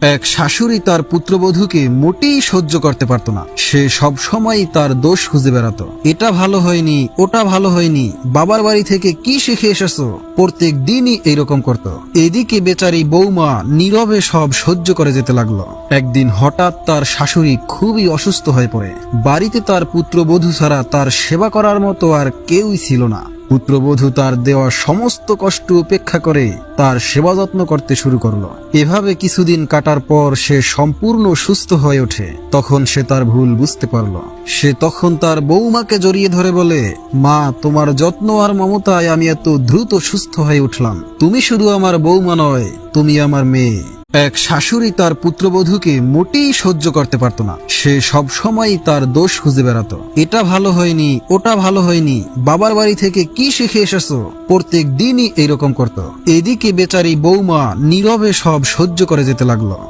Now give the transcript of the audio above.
এক শাশুড়ি তার পুত্রবধূকে মোটেই সহ্য করতে পারত না। সে সব সময় তার দোষ খুঁজে বেড়াতো। এটা ভালো হয়নি, ওটা ভালো হয়নি, বাবার বাড়ি থেকে কি শিখে এসেছো, প্রত্যেক দিনই এইরকম করত। এদিকে বেচারি বৌমা নীরবে সব সহ্য করে যেতে লাগলো। একদিন হঠাৎ তার শাশুড়ি খুবই অসুস্থ হয়ে পড়ে। বাড়িতে তার পুত্রবধূ ছাড়া তার সেবা করার মতো আর কেউই ছিল না। পুত্রবধূ তার দেওয়া সমস্ত কষ্ট উপেক্ষা করে তার সেবা যত্ন করতে শুরু করলো। এভাবে কিছুদিন কাটার পর সে সম্পূর্ণ সুস্থ হয়ে ওঠে। তখন সে তার ভুল বুঝতে পারল। সে তখন তার বৌমাকে জড়িয়ে ধরে বলে, মা, তোমার যত্ন আর মমতায় আমি এত দ্রুত সুস্থ হয়ে উঠলাম। তুমি শুধু আমার বৌমা নয়, তুমি আমার মেয়ে। এক শাশুড়ি তার পুত্রবধূকে মোটেই সহ্য করতে পারত না। সে সব সময় তার দোষ খুঁজে বেড়াতো। এটা ভালো হয়নি, ওটা ভালো হয়নি, বাবার বাড়ি থেকে কি শিখে এসেছো, প্রত্যেক দিনই এইরকম করত। এদিকে বেচারি বৌমা নীরবে সব সহ্য করে যেতে লাগলো।